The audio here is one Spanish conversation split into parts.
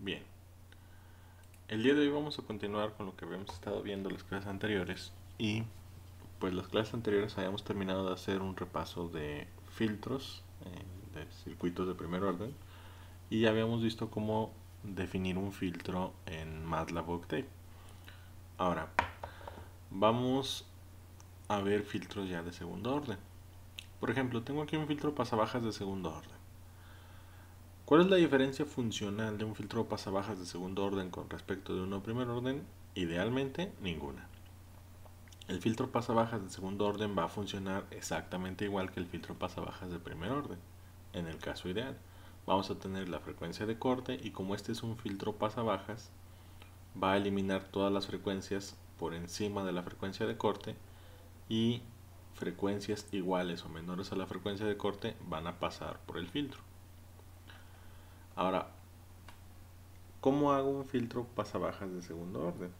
Bien, el día de hoy vamos a continuar con lo que habíamos estado viendo en las clases anteriores y pues las clases anteriores habíamos terminado de hacer un repaso de filtros, de circuitos de primer orden y ya habíamos visto cómo definir un filtro en MATLAB o Octave. Ahora, vamos a ver filtros ya de segundo orden. Por ejemplo, tengo aquí un filtro pasabajas de segundo orden. ¿Cuál es la diferencia funcional de un filtro pasabajas de segundo orden con respecto de uno de primer orden? Idealmente, ninguna. El filtro pasabajas de segundo orden va a funcionar exactamente igual que el filtro pasabajas de primer orden. En el caso ideal, vamos a tener la frecuencia de corte y como este es un filtro pasabajas, va a eliminar todas las frecuencias por encima de la frecuencia de corte y frecuencias iguales o menores a la frecuencia de corte van a pasar por el filtro. Ahora, ¿cómo hago un filtro pasabajas de segundo orden?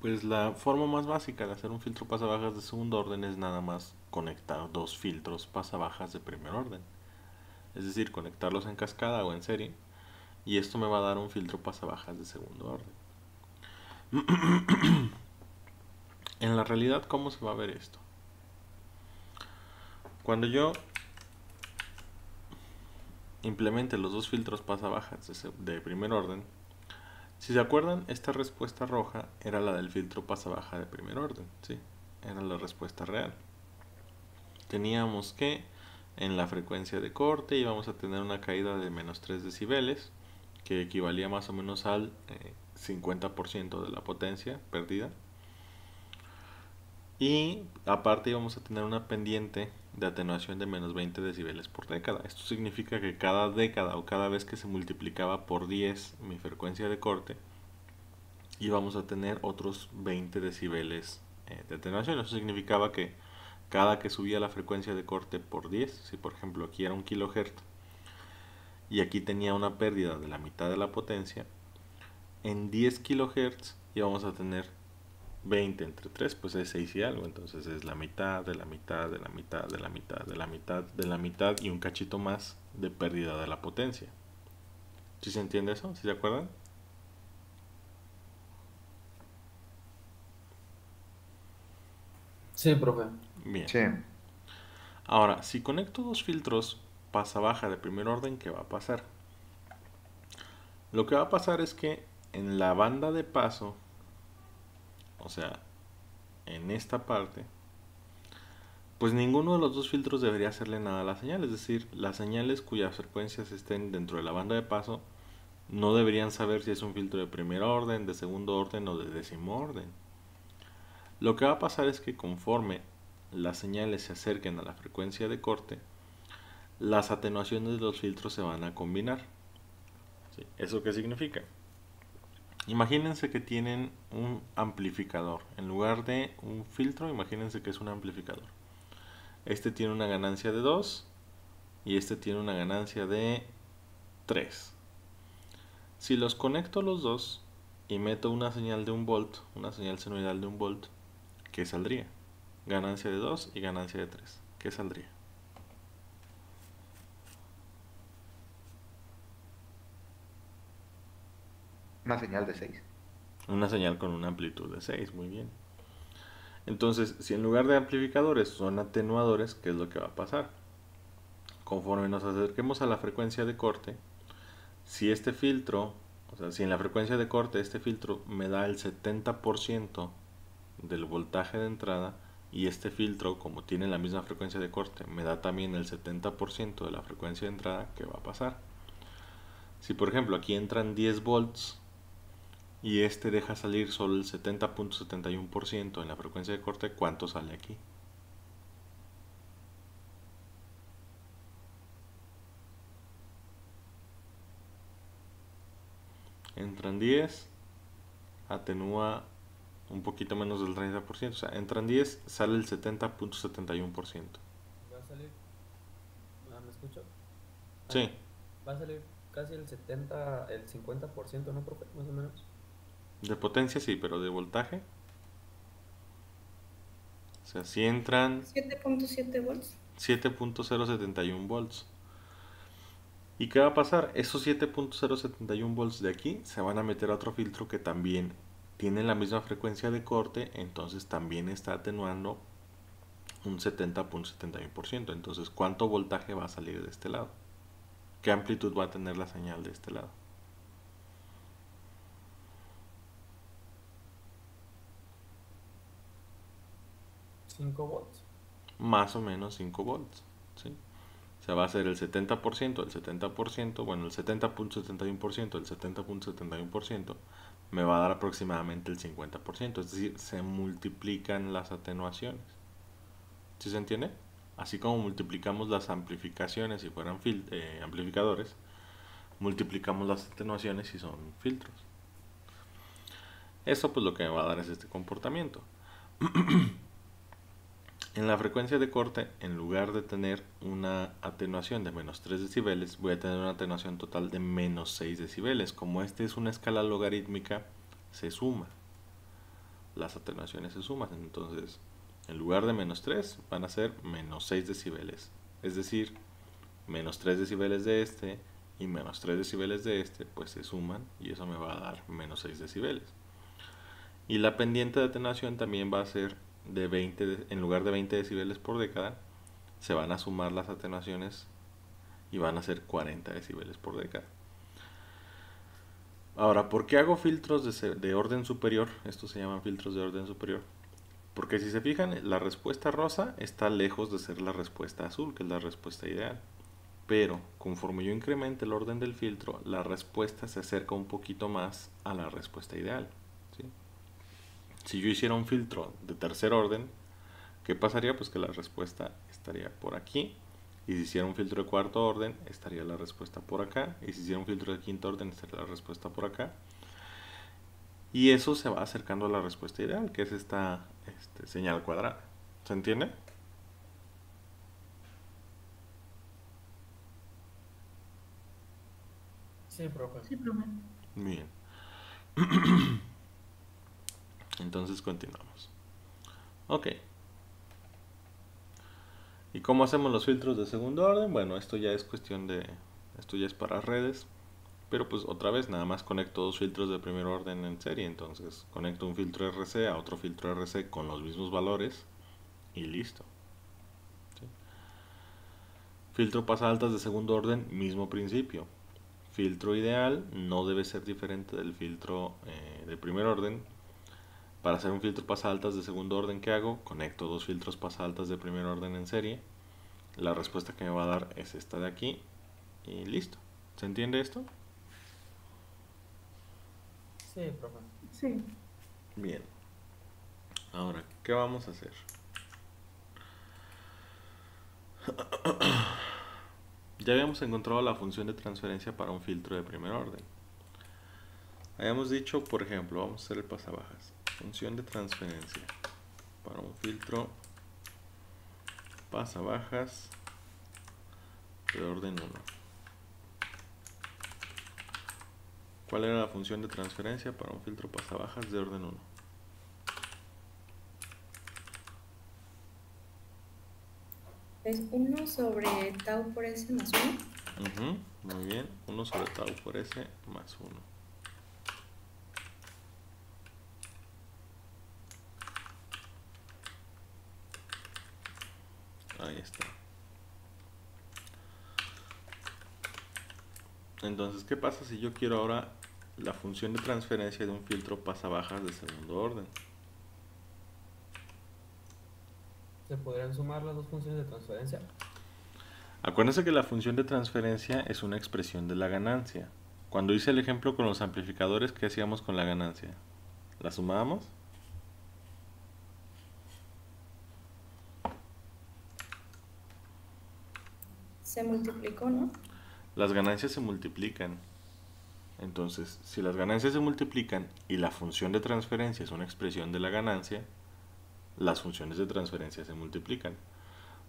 Pues la forma más básica de hacer un filtro pasabajas de segundo orden es nada más conectar dos filtros pasabajas de primer orden. Es decir, conectarlos en cascada o en serie. Y esto me va a dar un filtro pasabajas de segundo orden. En la realidad, ¿cómo se va a ver esto? Cuando yo implemente los dos filtros pasabajas de primer orden, si se acuerdan, esta respuesta roja era la del filtro pasabaja de primer orden, ¿sí? Era la respuesta real. Teníamos que en la frecuencia de corte íbamos a tener una caída de menos 3 decibeles, que equivalía más o menos al 50% de la potencia perdida. Y aparte íbamos a tener una pendiente de atenuación de menos 20 decibeles por década. Esto significa que cada década o cada vez que se multiplicaba por 10 mi frecuencia de corte, íbamos a tener otros 20 decibeles de atenuación. Eso significaba que cada que subía la frecuencia de corte por 10, si por ejemplo aquí era 1 kHz y aquí tenía una pérdida de la mitad de la potencia, en 10 kHz íbamos a tener 20 entre 3, pues es 6 y algo, entonces es la mitad de la mitad de la mitad de la mitad de la mitad de la mitad y un cachito más de pérdida de la potencia. ¿Sí se entiende eso? ¿Sí se acuerdan? Sí, profe. Bien. Sí, Ahora, si conecto dos filtros pasa-baja de primer orden, ¿qué va a pasar? Lo que va a pasar es que en la banda de paso, o sea, en esta parte, pues ninguno de los dos filtros debería hacerle nada a la señal, es decir, las señales cuyas frecuencias estén dentro de la banda de paso no deberían saber si es un filtro de primer orden, de segundo orden o de décimo orden. Lo que va a pasar es que conforme las señales se acerquen a la frecuencia de corte, las atenuaciones de los filtros se van a combinar. ¿Sí? ¿Eso qué significa? Imagínense que tienen un amplificador. En lugar de un filtro, imagínense que es un amplificador. Este tiene una ganancia de 2 y este tiene una ganancia de 3. Si los conecto los dos y meto una señal de 1 volt, una señal senoidal de 1 volt, ¿qué saldría? Ganancia de 2 y ganancia de 3. ¿Qué saldría? una señal de 6. Una señal con una amplitud de 6. Muy bien. Entonces, si en lugar de amplificadores son atenuadores, ¿qué es lo que va a pasar? Conforme nos acerquemos a la frecuencia de corte, si este filtro, o sea, si en la frecuencia de corte este filtro me da el 70% del voltaje de entrada y este filtro, como tiene la misma frecuencia de corte, me da también el 70% de la frecuencia de entrada, ¿qué va a pasar? Si por ejemplo aquí entran 10 volts y este deja salir solo el 70.71% en la frecuencia de corte, ¿cuánto sale aquí? Entran 10, atenúa un poquito menos del 30%, o sea, entran 10, sale el 70.71%. Va a salir, ¿me escucho? Sí, Va a salir casi el 70, el 50%, ¿no, profe? Más o menos. de potencia sí, pero de voltaje, o sea, si entran 7.7 volts. 7.071 volts. ¿Y qué va a pasar? Esos 7.071 volts de aquí se van a meter a otro filtro que también tiene la misma frecuencia de corte, entonces también está atenuando un 70.71%. Entonces, ¿cuánto voltaje va a salir de este lado? ¿Qué amplitud va a tener la señal de este lado? 5 volts. Más o menos 5 volts, ¿sí? O sea, va a ser el 70%, el 70%, bueno, el 70.71%, el 70.71% me va a dar aproximadamente el 50%, es decir, se multiplican las atenuaciones. ¿Sí se entiende? Así como multiplicamos las amplificaciones si fueran amplificadores, multiplicamos las atenuaciones si son filtros. Eso pues lo que me va a dar es este comportamiento. En la frecuencia de corte, en lugar de tener una atenuación de menos 3 decibeles, voy a tener una atenuación total de menos 6 decibeles. Como este es una escala logarítmica, se suma. Las atenuaciones se suman. Entonces, en lugar de menos 3, van a ser menos 6 decibeles. Es decir, menos 3 decibeles de este y menos 3 decibeles de este, pues se suman y eso me va a dar menos 6 decibeles. Y la pendiente de atenuación también va a ser de 20, en lugar de 20 decibeles por década, se van a sumar las atenuaciones y van a ser 40 decibeles por década. Ahora, ¿por qué hago filtros de orden superior? Estos se llaman filtros de orden superior. Porque si se fijan, la respuesta rosa está lejos de ser la respuesta azul, que es la respuesta ideal. Pero conforme yo incremente el orden del filtro, la respuesta se acerca un poquito más a la respuesta ideal, ¿sí? Si yo hiciera un filtro de tercer orden, ¿qué pasaría? Pues que la respuesta estaría por aquí. Y si hiciera un filtro de cuarto orden, estaría la respuesta por acá. Y si hiciera un filtro de quinto orden, estaría la respuesta por acá. Y eso se va acercando a la respuesta ideal, que es esta señal cuadrada. ¿Se entiende? Sí, profe. Sí, profe. Bien. Entonces continuamos. Ok. ¿Y cómo hacemos los filtros de segundo orden? Bueno, esto ya es cuestión de... Esto ya es para redes. Pero pues otra vez nada más conecto dos filtros de primer orden en serie. Entonces conecto un filtro RC a otro filtro RC con los mismos valores. Y listo. ¿Sí? Filtro pasa altas de segundo orden, mismo principio. Filtro ideal no debe ser diferente del filtro de primer orden. Para hacer un filtro pasa altas de segundo orden, ¿qué hago? Conecto dos filtros pasa altas de primer orden en serie. La respuesta que me va a dar es esta de aquí. Y listo. ¿Se entiende esto? Sí, profe. Sí. Bien. Ahora, ¿qué vamos a hacer? Ya habíamos encontrado la función de transferencia para un filtro de primer orden. Habíamos dicho, por ejemplo, vamos a hacer el pasabajas. Función de transferencia para un filtro pasabajas de orden 1. ¿Cuál era la función de transferencia para un filtro pasabajas de orden 1? Es 1 sobre tau por S más 1. Muy bien, 1 sobre tau por S más 1. Ahí está. Entonces, ¿qué pasa si yo quiero ahora la función de transferencia de un filtro pasabajas de segundo orden? ¿Se podrían sumar las dos funciones de transferencia? Acuérdense que la función de transferencia es una expresión de la ganancia. Cuando hice el ejemplo con los amplificadores, ¿qué hacíamos con la ganancia? ¿La sumábamos? Se multiplicó, ¿no? Las ganancias se multiplican. Entonces, si las ganancias se multiplican y la función de transferencia es una expresión de la ganancia, las funciones de transferencia se multiplican.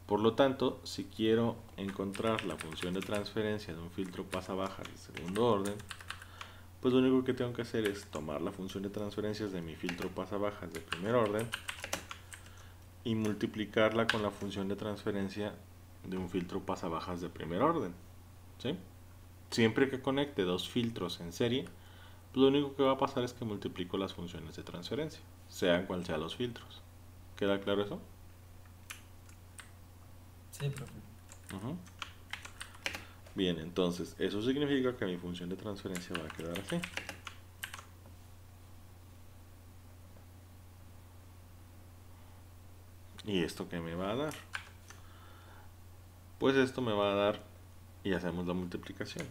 Por lo tanto, si quiero encontrar la función de transferencia de un filtro pasabajas de segundo orden, pues lo único que tengo que hacer es tomar la función de transferencias de mi filtro pasabajas de primer orden y multiplicarla con la función de transferencia de un filtro pasabajas de primer orden, ¿sí? siempre que conecte dos filtros en serie, lo único que va a pasar es que multiplico las funciones de transferencia, sean cual sean los filtros. ¿Queda claro eso? Sí, profe. Ujú. Bien, entonces eso significa que mi función de transferencia va a quedar así. ¿Y esto qué me va a dar? Pues esto me va a dar, y hacemos la multiplicación.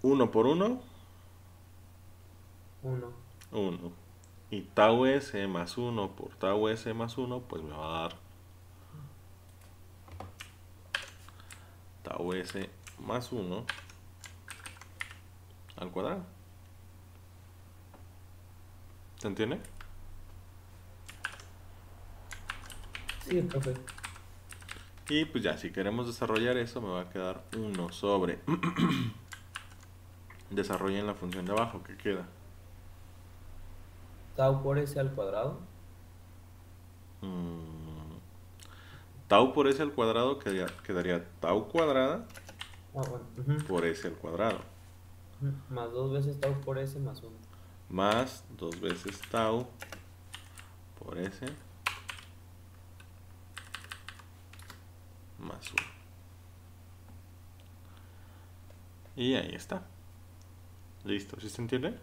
1 por 1, 1. 1. Y tau s más 1 por tau s más 1, pues me va a dar tau s más 1 al cuadrado. ¿Se entiende? Sí, profe. Y pues ya, si queremos desarrollar eso, me va a quedar 1 sobre desarrollen la función de abajo, que queda Tau por s al cuadrado. tau por s al cuadrado quedaría tau cuadrada Ah, bueno. Ujú. por s al cuadrado, Ujú. Más 2 veces tau por s más 1. más 2 veces tau por s más 1. Y ahí está. Listo, ¿sí se entiende?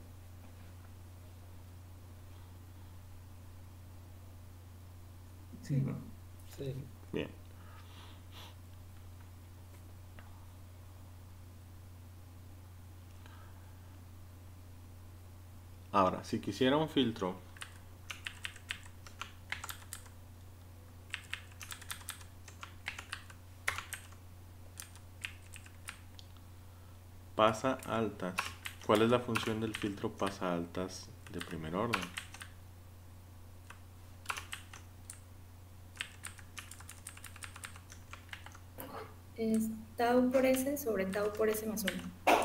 Sí, bro. Sí. Bien. Ahora, si quisiera un filtro pasa altas, ¿cuál es la función del filtro pasa altas de primer orden? Es tau por S sobre tau por S más 1.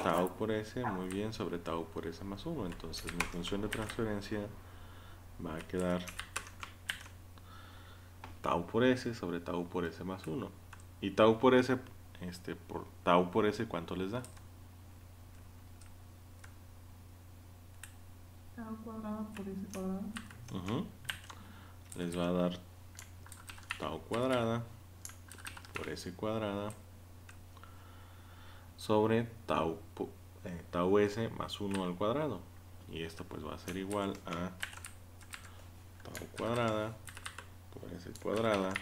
Tau por s, muy bien, sobre tau por s más 1. Entonces mi función de transferencia va a quedar tau por s sobre tau por s más 1. Y tau por s, por tau por s, ¿cuánto les da? Tau cuadrado por s cuadrado. Ujú. Les va a dar tau cuadrada por s cuadrada sobre tau s más 1 al cuadrado. Y esto pues va a ser igual a tau cuadrada por s cuadrada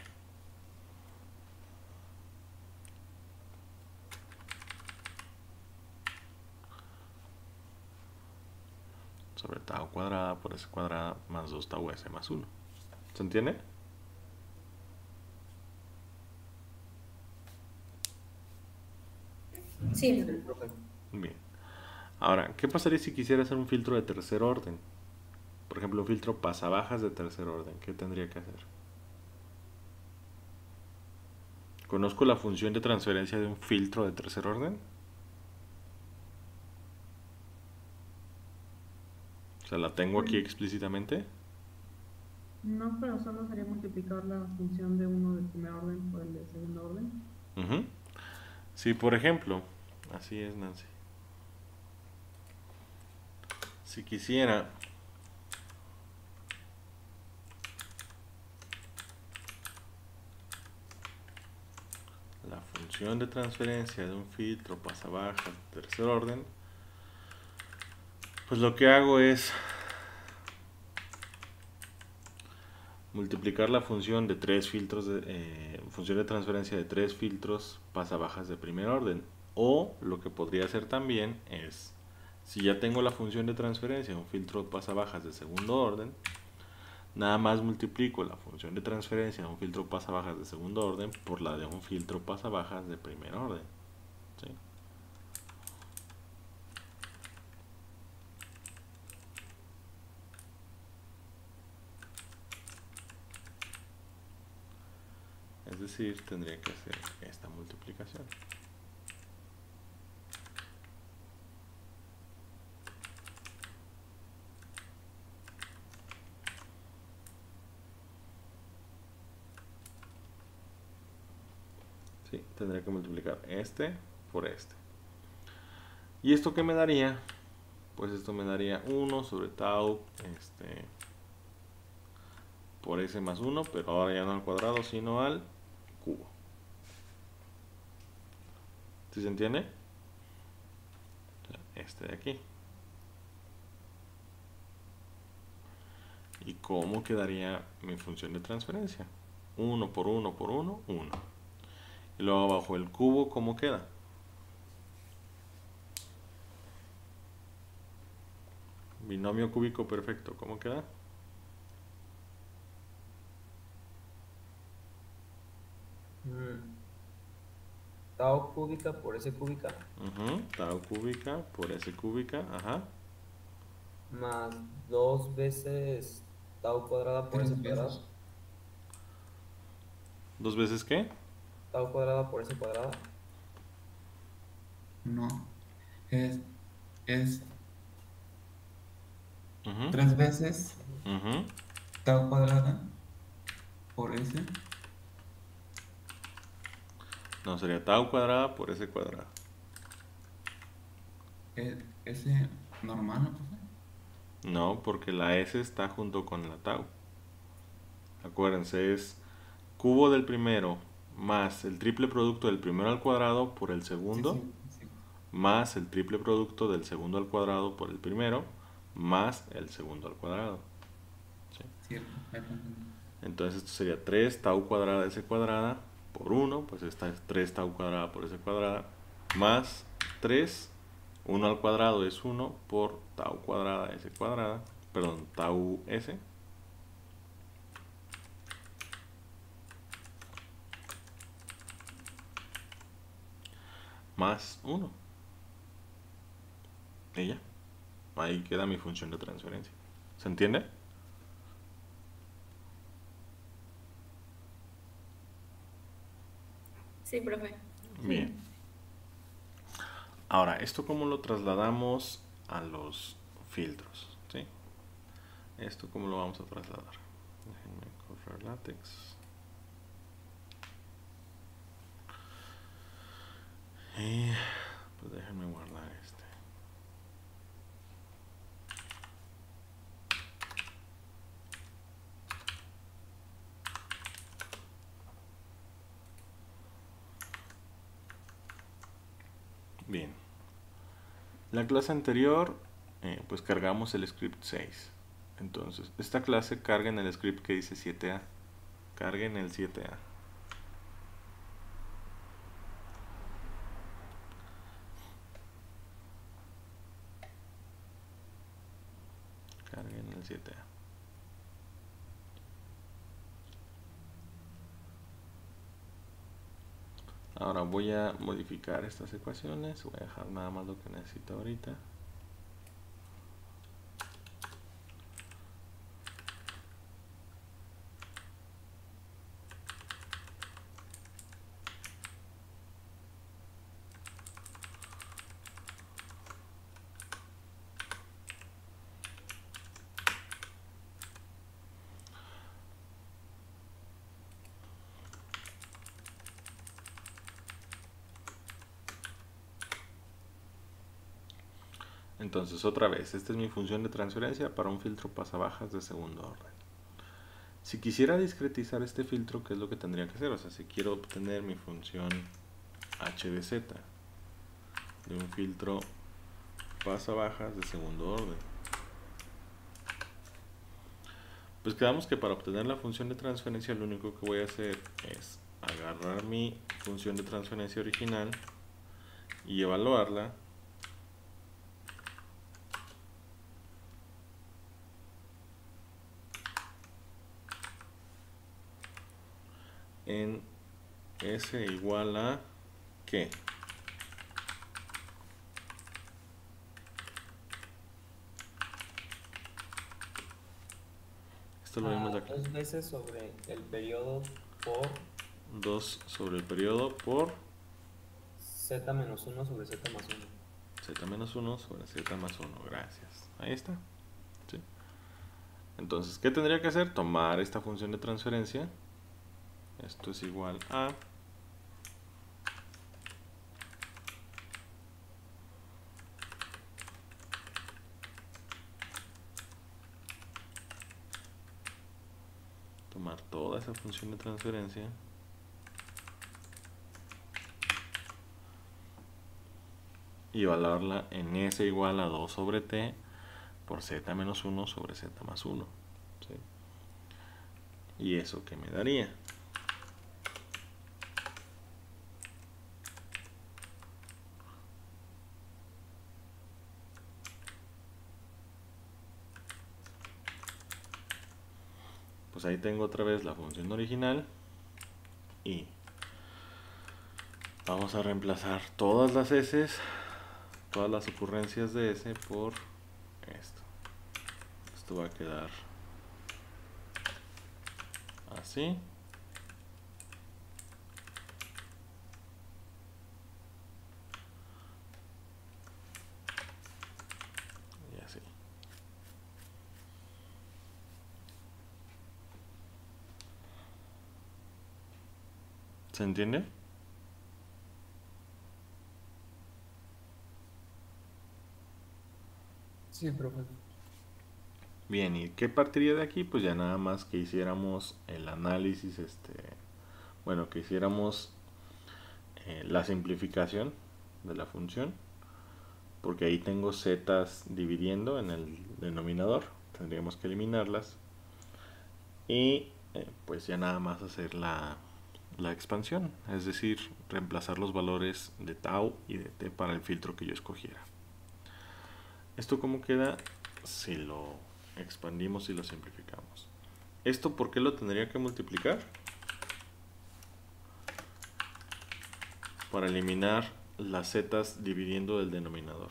sobre tau cuadrada por s cuadrada más 2 tau s más 1. ¿Se entiende? Sí, Sí, profe. Bien. Ahora, ¿qué pasaría si quisiera hacer un filtro de tercer orden? Por ejemplo, un filtro pasabajas de tercer orden. ¿Qué tendría que hacer? ¿Conozco la función de transferencia de un filtro de tercer orden? O sea, la tengo aquí explícitamente. No, pero solo sería multiplicar la función de uno de primer orden por el de segundo orden. Ujú. Sí, por ejemplo, así es, Nancy. Si quisiera la función de transferencia de un filtro pasabajas de tercer orden, pues lo que hago es multiplicar la función de tres filtros función de transferencia de tres filtros pasabajas de primer orden. O lo que podría hacer también es, si ya tengo la función de transferencia de un filtro pasabajas de segundo orden, nada más multiplico la función de transferencia de un filtro pasabajas de segundo orden por la de un filtro pasabajas de primer orden. ¿Sí? Es decir, tendría que hacer esta multiplicación. Sí, tendría que multiplicar este por este. ¿Y esto qué me daría? Pues esto me daría 1 sobre tau por s más 1, pero ahora ya no al cuadrado, sino al cubo. ¿Sí se entiende? Este de aquí. ¿Y cómo quedaría mi función de transferencia? 1 por 1 por 1, 1. Y luego abajo el cubo, ¿cómo queda? Binomio cúbico perfecto, ¿cómo queda? Tau cúbica por S cúbica Tau cúbica por S cúbica, ajá. más 2 veces tau cuadrada por S cuadrada. ¿Dos veces qué? Tau cuadrada por S cuadrada. No. Es Ujú, 3 veces ujú. tau cuadrada por S. No, sería tau cuadrada por S cuadrada. S normal, ¿no, profe? No, porque la S está junto con la tau. Acuérdense, es cubo del primero más el triple producto del primero al cuadrado por el segundo, Sí. más el triple producto del segundo al cuadrado por el primero, más el segundo al cuadrado. ¿Sí? Cierto, ahí lo entendí. Entonces esto sería 3 tau cuadrada S cuadrada por 1, pues esta es 3 tau cuadrada por S cuadrada, más 3, 1 al cuadrado es 1 por tau cuadrada S cuadrada, perdón, tau S, más 1. Y ya, ahí queda mi función de transferencia. ¿Se entiende? Sí, profe. Bien. Ahora, ¿esto cómo lo trasladamos a los filtros? ¿Sí? ¿Esto cómo lo vamos a trasladar? Déjenme correr látex. Y pues déjenme guardar este. Bien. La clase anterior, pues cargamos el script 6. Entonces, esta clase carga en el script que dice 7A. Carguen el 7A. Carguen el 7A. Ahora voy a modificar estas ecuaciones. Voy a dejar nada más lo que necesito ahorita. Entonces, otra vez, esta es mi función de transferencia para un filtro pasabajas de segundo orden. Si quisiera discretizar este filtro, ¿qué es lo que tendría que hacer? O sea, si quiero obtener mi función h de z de un filtro pasabajas de segundo orden, pues quedamos que para obtener la función de transferencia lo único que voy a hacer es agarrar mi función de transferencia original y evaluarla en S igual a ¿qué? Esto lo vimos aquí. 2 veces sobre el periodo por 2 sobre el periodo por z menos 1 sobre z más 1. z menos 1 sobre z más 1. Gracias. Ahí está. ¿Sí? Entonces, ¿qué tendría que hacer? Tomar esta función de transferencia. Esto es igual a tomar toda esa función de transferencia y evaluarla en S igual a 2 sobre T por Z menos 1 sobre Z más 1. ¿Sí? ¿Y eso qué me daría? Pues ahí tengo otra vez la función original y vamos a reemplazar todas las S, todas las ocurrencias de S por esto. Esto va a quedar así. Y así. ¿Se entiende? Sí, profe. Bien, ¿y qué partiría de aquí? Pues ya nada más que hiciéramos el análisis, bueno, que hiciéramos la simplificación de la función, porque ahí tengo zetas dividiendo en el denominador, tendríamos que eliminarlas y pues ya nada más hacer la expansión, es decir, reemplazar los valores de tau y de t para el filtro que yo escogiera. ¿Esto cómo queda si lo expandimos y lo simplificamos? ¿Esto por qué lo tendría que multiplicar? Para eliminar las zetas dividiendo el denominador.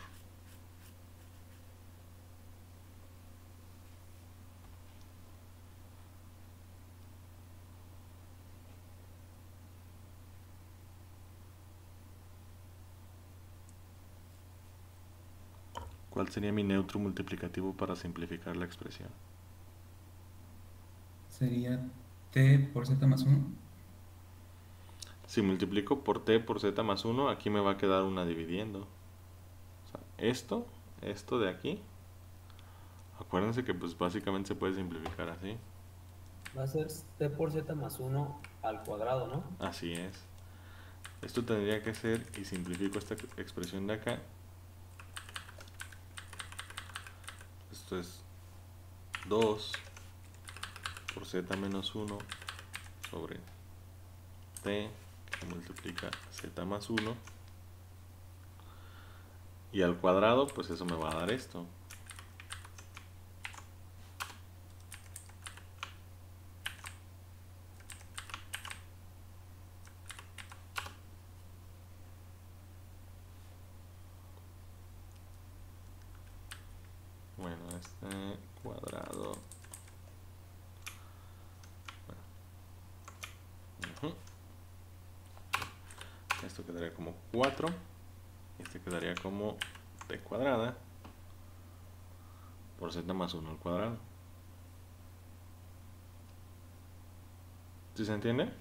¿Cuál sería mi neutro multiplicativo para simplificar la expresión? Sería T por Z más 1. Si multiplico por t por z más 1, aquí me va a quedar una dividiendo. O sea, esto de aquí, acuérdense que pues básicamente se puede simplificar así. Va a ser t por z más 1 al cuadrado, ¿no? Así es. Esto tendría que ser, y simplifico esta expresión de acá. Esto es 2 por z menos 1 sobre t que multiplica z más 1. Y al cuadrado, pues eso me va a dar esto. Bueno, este cuadrado. Bueno. Esto quedaría como 4. Este quedaría como t cuadrada por z más 1 al cuadrado. ¿Sí se entiende?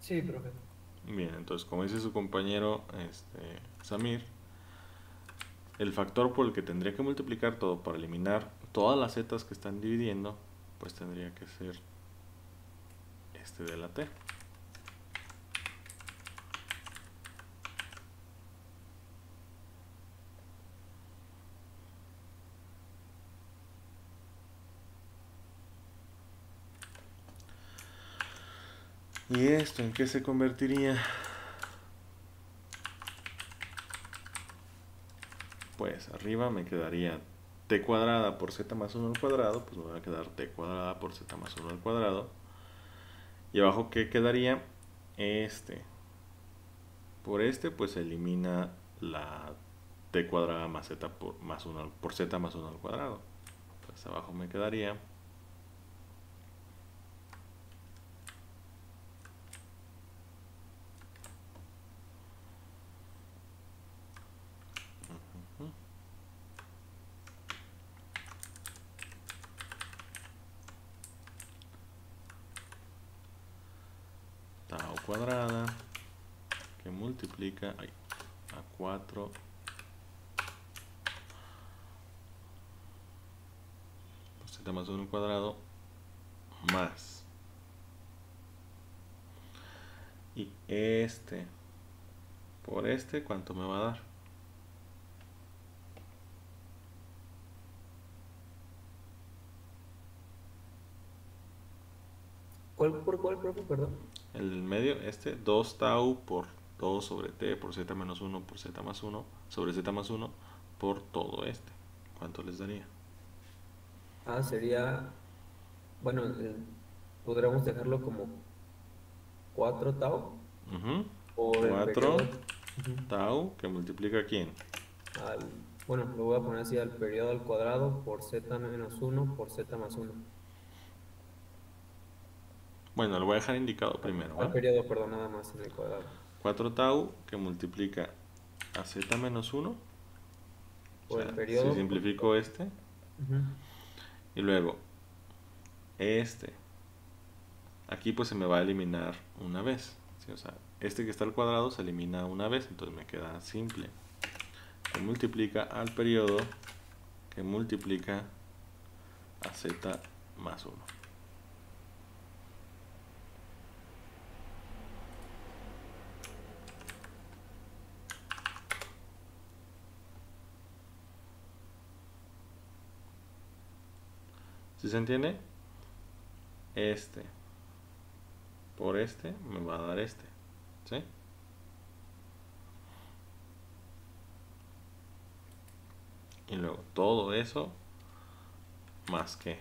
Sí, profe. Bien, entonces como dice su compañero Samir, el factor por el que tendría que multiplicar todo para eliminar todas las zetas que están dividiendo, pues tendría que ser este de la t. ¿Y esto en qué se convertiría? Pues arriba me quedaría t cuadrada por z más 1 al cuadrado, pues me va a quedar t cuadrada por z más 1 al cuadrado. Y abajo, ¿qué quedaría? Por pues se elimina la t cuadrada más z más 1 por z más 1 al cuadrado. Pues abajo me quedaría tau cuadrada que multiplica a 4 z más 1 al cuadrado más. Y este por este, ¿cuánto me va a dar? ¿Cuál por cuál, profe? Perdón. El del medio, 2 tau por 2 sobre t por z menos 1 por z más 1 sobre z más 1 por todo este. ¿Cuánto les daría? Sería, bueno, podríamos dejarlo como 4 tau Ujú. por el 4 periodo. Ujú. tau que multiplica ¿quién? Bueno, lo voy a poner así al periodo al cuadrado por z menos 1 por z más 1. Bueno, lo voy a dejar indicado primero, Al ¿va? periodo, perdón, nada más en el cuadrado. 4 tau que multiplica a z menos 1. O Por sea, el periodo. si simplifico este, Ujú. y luego este, aquí pues se me va a eliminar una vez, ¿sí? O sea, este que está al cuadrado se elimina una vez, entonces me queda simple. Que multiplica al periodo que multiplica a z más 1. ¿Sí se entiende? Este por este me va a dar este, ¿sí? Y luego todo eso más que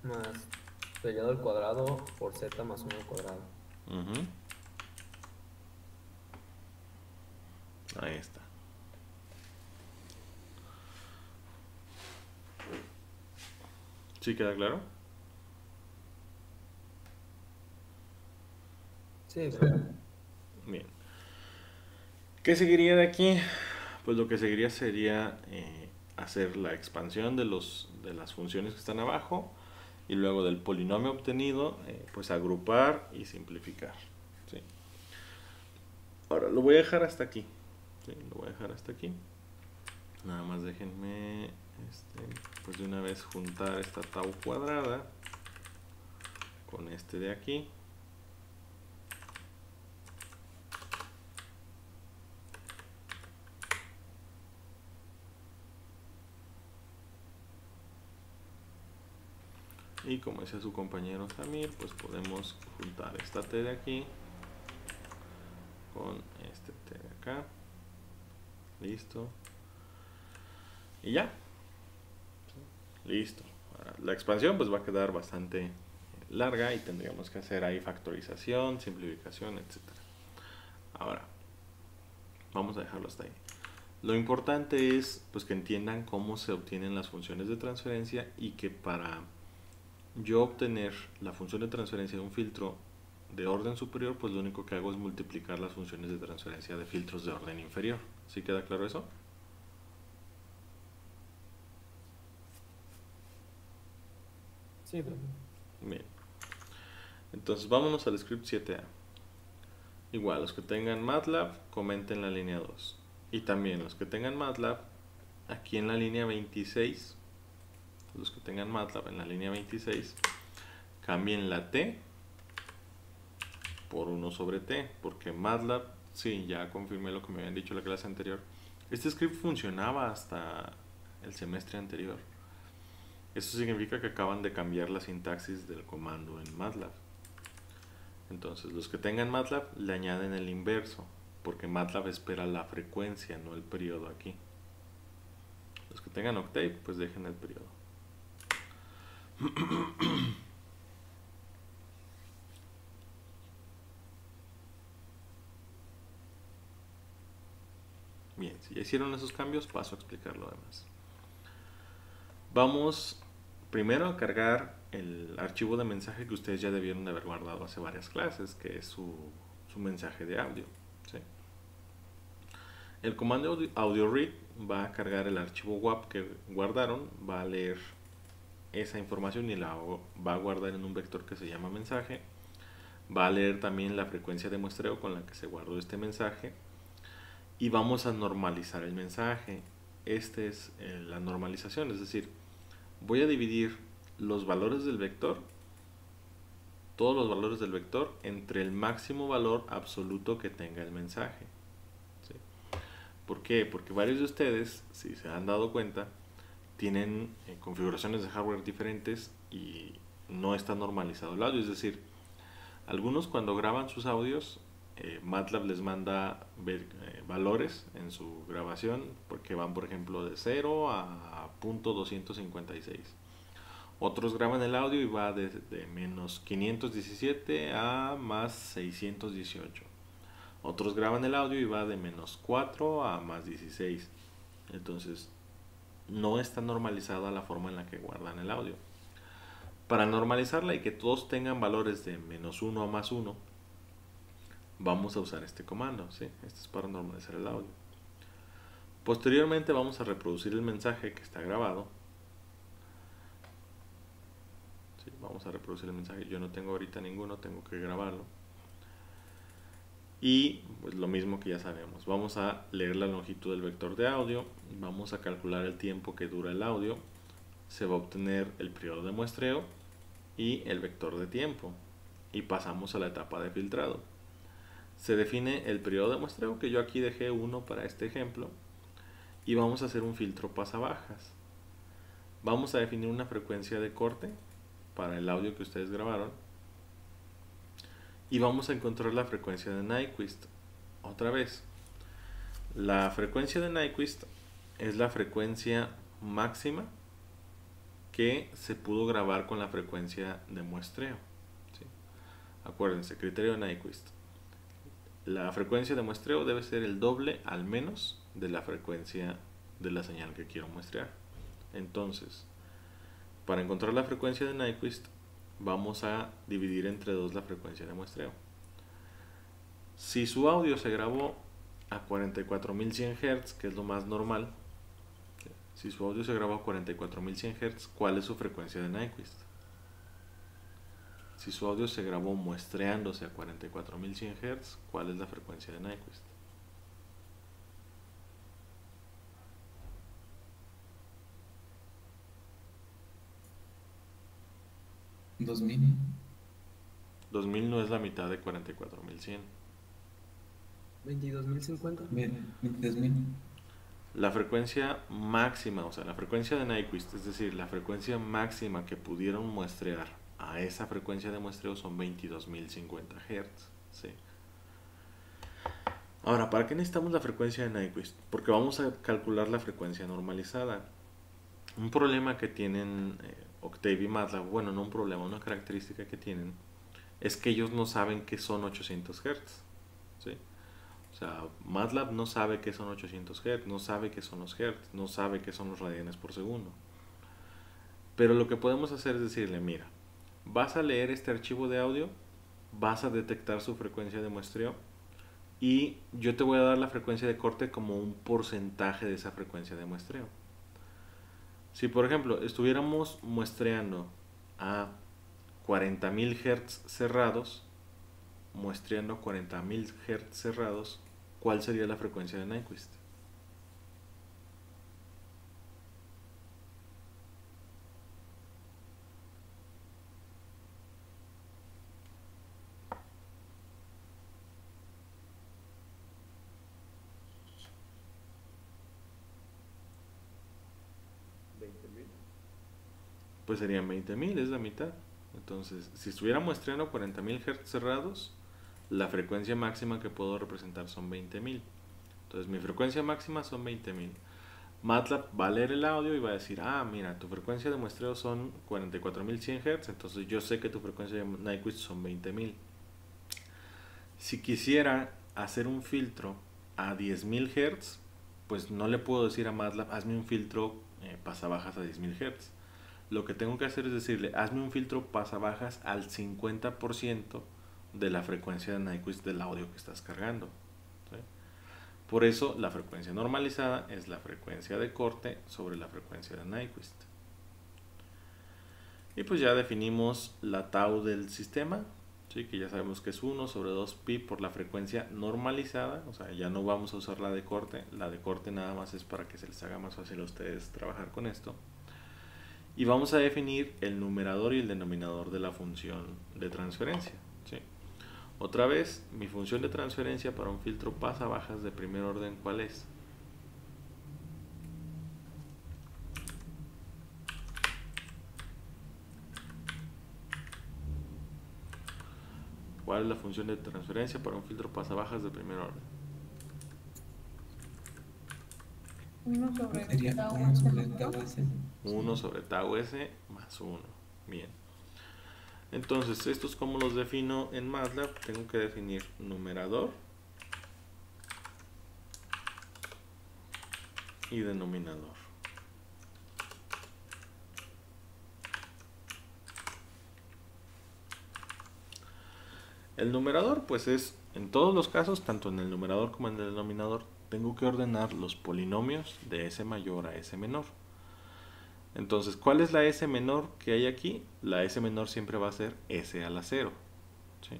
Más periodo al cuadrado por z más 1 al cuadrado. Ujú. Ahí está. ¿Sí queda claro? Sí, profe. Bien. ¿Qué seguiría de aquí? Pues lo que seguiría sería hacer la expansión de las funciones que están abajo y luego del polinomio obtenido, pues agrupar y simplificar. ¿Sí? Ahora lo voy a dejar hasta aquí. ¿Sí? Lo voy a dejar hasta aquí. Nada más déjenme pues de una vez juntar esta tau cuadrada con este de aquí. Y como decía su compañero Samir, pues podemos juntar esta t de aquí con este t de acá. Listo. Y ya. Listo. Ahora, la expansión pues va a quedar bastante larga y tendríamos que hacer ahí factorización, simplificación, etc. Ahora, vamos a dejarlo hasta ahí. Lo importante es pues que entiendan cómo se obtienen las funciones de transferencia y que para yo obtener la función de transferencia de un filtro de orden superior, pues lo único que hago es multiplicar las funciones de transferencia de filtros de orden inferior. ¿Sí queda claro eso? Sí, profe. Bien. Entonces vámonos al script 7A. Igual, los que tengan MATLAB, comenten la línea 2. Y también los que tengan MATLAB, aquí en la línea 26, los que tengan MATLAB en la línea 26, cambien la T por 1 sobre T, porque MATLAB, sí, ya confirmé lo que me habían dicho en la clase anterior. Este script funcionaba hasta el semestre anterior. Eso significa que acaban de cambiar la sintaxis del comando en MATLAB. Entonces, los que tengan MATLAB le añaden el inverso, porque MATLAB espera la frecuencia, no el periodo aquí. Los que tengan Octave, pues dejen el periodo. Bien, si ya hicieron esos cambios, paso a explicar lo demás. Vamos primero a cargar el archivo de mensaje que ustedes ya debieron de haber guardado hace varias clases, que es su mensaje de audio. ¿Sí? El comando audio read va a cargar el archivo WAP que guardaron, va a leer esa información y la va a guardar en un vector que se llama mensaje. Va a leer también la frecuencia de muestreo con la que se guardó este mensaje y vamos a normalizar el mensaje. Esta es la normalización, es decir, voy a dividir los valores del vector, todos los valores del vector, entre el máximo valor absoluto que tenga el mensaje. ¿Sí? ¿Por qué? Porque varios de ustedes, si se han dado cuenta, tienen configuraciones de hardware diferentes y no está normalizado el audio. Es decir, algunos cuando graban sus audios, MATLAB les manda valores en su grabación porque van, por ejemplo, de 0 a .256. Otros graban el audio y va de menos 517 a más 618. Otros graban el audio y va de menos 4 a más 16. Entonces, no está normalizada la forma en la que guardan el audio. Para normalizarla y que todos tengan valores de menos 1 a más 1, vamos a usar este comando, ¿sí? Este es para normalizar el audio. Posteriormente vamos a reproducir el mensaje que está grabado. ¿Sí? Vamos a reproducir el mensaje. Yo no tengo ahorita ninguno, tengo que grabarlo. Y pues lo mismo que ya sabemos. Vamos a leer la longitud del vector de audio. Vamos a calcular el tiempo que dura el audio. Se va a obtener el periodo de muestreo y el vector de tiempo. Y pasamos a la etapa de filtrado. Se define el periodo de muestreo, que yo aquí dejé 1 para este ejemplo, y vamos a hacer un filtro pasabajas. Vamos a definir una frecuencia de corte para el audio que ustedes grabaron y vamos a encontrar la frecuencia de Nyquist. Otra vez, la frecuencia de Nyquist es la frecuencia máxima que se pudo grabar con la frecuencia de muestreo, ¿sí? Acuérdense, criterio de Nyquist. La frecuencia de muestreo debe ser el doble al menos de la frecuencia de la señal que quiero muestrear. Entonces, para encontrar la frecuencia de Nyquist, vamos a dividir entre 2 la frecuencia de muestreo. Si su audio se grabó a 44.100 Hz, que es lo más normal, si su audio se grabó a 44.100 Hz, ¿cuál es su frecuencia de Nyquist? Si su audio se grabó muestreándose a 44.100 Hz, ¿cuál es la frecuencia de Nyquist? ¿2000? 2000 no es la mitad de 44.100. 22.050. 22.000. La frecuencia máxima, o sea, la frecuencia de Nyquist, es decir, la frecuencia máxima que pudieron muestrear a esa frecuencia de muestreo son 22.050 Hz. ¿Sí? Ahora, ¿para qué necesitamos la frecuencia de Nyquist? Porque vamos a calcular la frecuencia normalizada. Un problema que tienen Octave y MATLAB, bueno, no un problema, una característica que tienen, es que ellos no saben qué son 800 Hz. ¿Sí? O sea, MATLAB no sabe qué son 800 Hz, no sabe qué son los Hz, no sabe qué son los radianes por segundo. Pero lo que podemos hacer es decirle, mira, vas a leer este archivo de audio, vas a detectar su frecuencia de muestreo y yo te voy a dar la frecuencia de corte como un porcentaje de esa frecuencia de muestreo. Si por ejemplo estuviéramos muestreando a 40.000 Hz cerrados, muestreando 40.000 Hz cerrados, ¿cuál sería la frecuencia de Nyquist? Pues serían 20.000, es la mitad. Entonces, si estuviera muestreando 40.000 Hz cerrados, la frecuencia máxima que puedo representar son 20.000. Entonces, mi frecuencia máxima son 20.000. MATLAB va a leer el audio y va a decir, ah, mira, tu frecuencia de muestreo son 44.100 Hz, entonces yo sé que tu frecuencia de Nyquist son 20.000. Si quisiera hacer un filtro a 10.000 Hz, pues no le puedo decir a MATLAB, hazme un filtro pasabajas a 10.000 Hz. Lo que tengo que hacer es decirle, hazme un filtro pasabajas al 50% de la frecuencia de Nyquist del audio que estás cargando. ¿Sí? Por eso la frecuencia normalizada es la frecuencia de corte sobre la frecuencia de Nyquist. Y pues ya definimos la tau del sistema, ¿sí? Que ya sabemos que es 1 sobre 2pi por la frecuencia normalizada, o sea, ya no vamos a usar la de corte nada más es para que se les haga más fácil a ustedes trabajar con esto. Y vamos a definir el numerador y el denominador de la función de transferencia, ¿sí? Otra vez, mi función de transferencia para un filtro pasa-bajas de primer orden, ¿cuál es? ¿Cuál es la función de transferencia para un filtro pasa-bajas de primer orden? 1 sobre Sería tau 1 sobre S. tau S. 1 sobre tau s más 1. Bien. Entonces, ¿estos cómo los defino en MATLAB? Tengo que definir numerador y denominador. El numerador, pues es, en todos los casos, tanto en el numerador como en el denominador, tengo que ordenar los polinomios de S mayor a S menor. Entonces, ¿cuál es la S menor que hay aquí? La S menor siempre va a ser S a la 0. ¿Sí?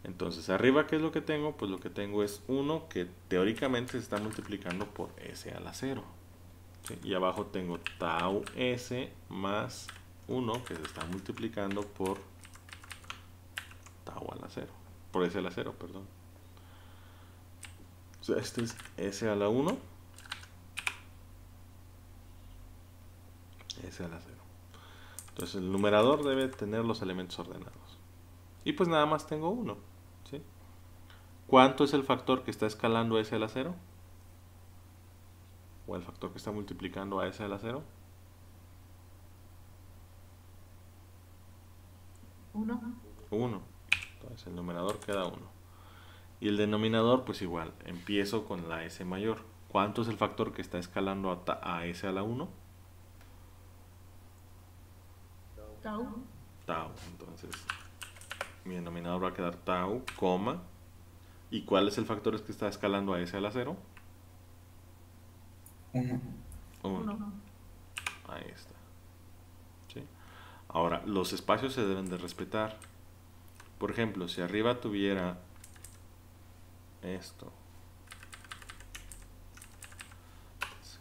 Entonces, arriba, ¿qué es lo que tengo? Pues lo que tengo es 1 que teóricamente se está multiplicando por S a la 0. ¿Sí? Y abajo tengo tau S más 1 que se está multiplicando por tau a la 0. Por S a la 0, perdón. O sea, este es S a la 1. S a la 0. Entonces el numerador debe tener los elementos ordenados. Y pues nada más tengo 1. ¿Sí? ¿Cuánto es el factor que está escalando a S a la 0? ¿O el factor que está multiplicando a S a la 0? 1. 1. Entonces el numerador queda 1. Y el denominador pues igual. Empiezo con la S mayor. ¿Cuánto es el factor que está escalando a S a la 1? Tau. Tau. Entonces mi denominador va a quedar tau, coma. ¿Y cuál es el factor que está escalando a S a la 0? 1. 1. Ahí está. ¿Sí? Ahora, los espacios se deben de respetar. Por ejemplo, si arriba tuviera esto,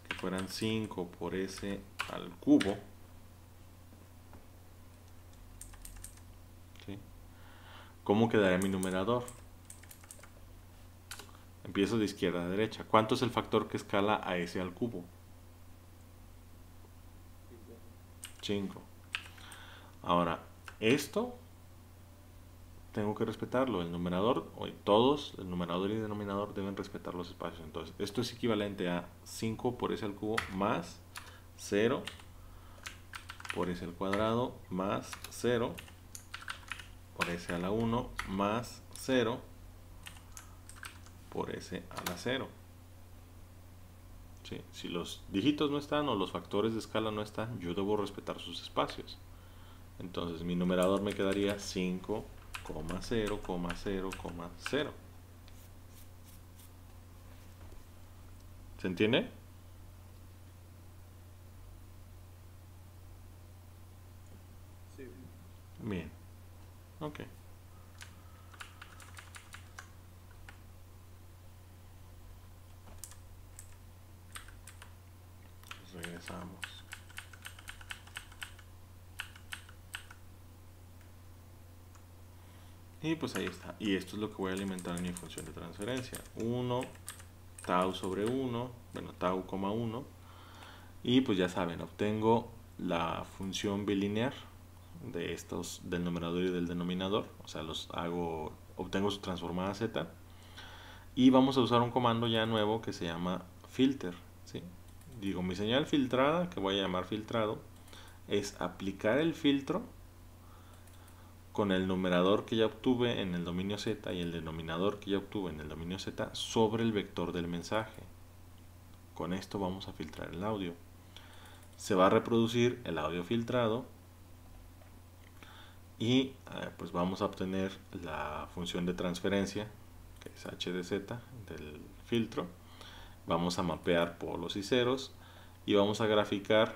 que fueran 5 por S al cubo, ¿sí? ¿Cómo quedaría mi numerador? Empiezo de izquierda a derecha. ¿Cuánto es el factor que escala a S al cubo? 5. Ahora, esto tengo que respetarlo. El numerador, todos, el numerador y el denominador deben respetar los espacios. Entonces, esto es equivalente a 5 por S al cubo más 0 por S al cuadrado más 0 por S a la 1 más 0 por S a la 0. ¿Sí? Si los dígitos no están o los factores de escala no están, yo debo respetar sus espacios. Entonces mi numerador me quedaría 5, 0, 0, 0. ¿Se entiende? Sí. Bien. Ok. Regresamos. Y pues ahí está. Y esto es lo que voy a alimentar en mi función de transferencia. 1, tau sobre 1, bueno, tau, 1. Y pues ya saben, obtengo la función bilineal de estos, del numerador y del denominador. O sea, obtengo su transformada z. Y vamos a usar un comando ya nuevo que se llama filter, ¿sí? Digo, mi señal filtrada, que voy a llamar filtrado, es aplicar el filtro con el numerador que ya obtuve en el dominio z y el denominador que ya obtuve en el dominio z sobre el vector del mensaje. Con esto vamos a filtrar el audio. Se va a reproducir el audio filtrado y pues vamos a obtener la función de transferencia, que es h de z del filtro. Vamos a mapear polos y ceros y vamos a graficar